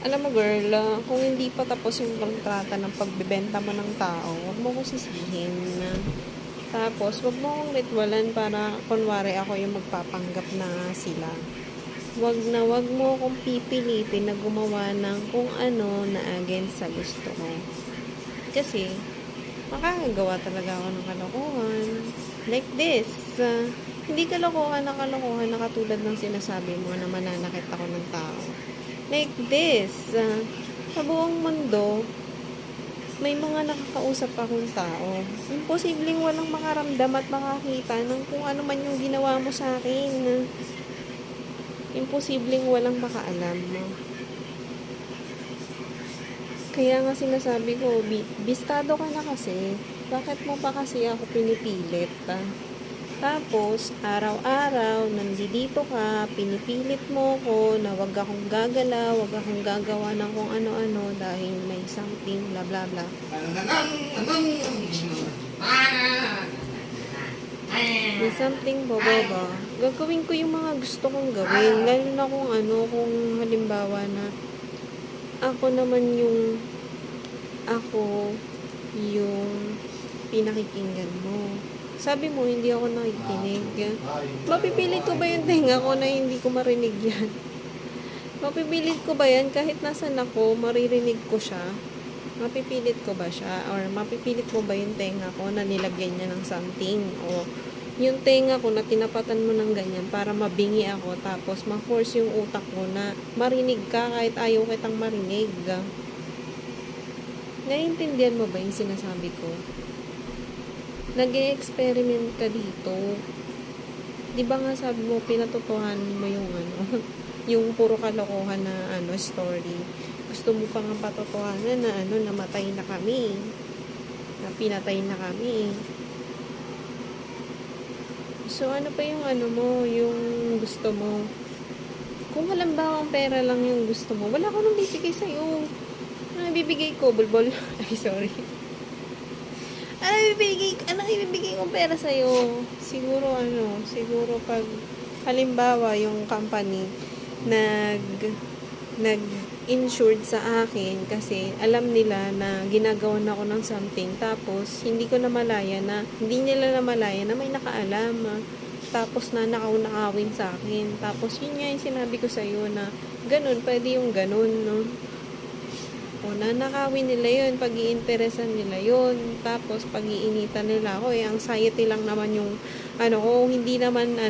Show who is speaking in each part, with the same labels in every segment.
Speaker 1: Alam mo girl, kung hindi pa tapos yung kontrata ng pagbebenta mo ng tao, huwag mo kong sisihin. Tapos, huwag mo kong ritwalan para kunwari ako yung magpapanggap na sila. Wag mo akong pipilitin na gumawa ng kung ano na against sa gusto ko. Kasi, makakagawa talaga ako ng kalokohan. Like this. Hindi kalokohan na katulad ng sinasabi mo na mananakit ako ng tao. Like this. Sa buong mundo, may mga nakakausap akong tao. Imposibleng walang makaramdam at makakita ng kung ano man yung ginawa mo sa akin. Imposibleng walang makaalam. Kaya nga sinasabi ko, bistado ka na kasi. Bakit mo pa kasi ako pinipilit? Tapos, araw-araw, nandito ka, pinipilit mo ko na wag akong gagalaw, wag akong gagawa ng kung ano-ano dahil may something, bla bla bla. May something, boboba. Gagawin ko yung mga gusto kong gawin. Lalo na kung kung halimbawa na ako yung pinakikinggan mo. Sabi mo, hindi ako nakikinig. Mapipilit ko ba yung tenga ko na hindi ko marinig yan? Mapipilit ko ba yan kahit nasan ako, maririnig ko siya? Mapipilit ko ba siya? Or mapipilit mo ba yung tenga ko na nilagyan niya ng something? O yung tenga ko na tinapatan mo ng ganyan para mabingi ako tapos ma-force yung utak mo na marinig ka kahit ayaw kitang marinig. Naiintindihan mo ba yung sinasabi ko? Nag-e-experiment ka dito. Di ba nga sabi mo, pinatotohanan mo yung yung puro kalokohan na story. Gusto mo pa nga patotohanan na namatay na kami. Na pinatay na kami. So, ano pa yung mo, yung gusto mo? Kung halimbawa ang pera lang yung gusto mo, wala ko nang bibigay sa'yo. Ano bibigay ko? Bulbol? Ay, sorry. Ano ibibigay kong pera sa'yo? Siguro pag halimbawa yung company nag-insured sa akin kasi alam nila na ginagawan ako ng something tapos hindi nila namalaya na may nakaalam tapos nakawin sa akin. Tapos yun nga yung sinabi ko sa'yo na ganun, pwede yung ganun, no? O nanakawin nila yun, pag-iinteresan nila yun, tapos pag-iinitan nila ako, anxiety lang naman yung hindi naman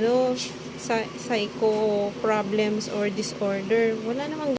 Speaker 1: psycho problems or disorder, wala namang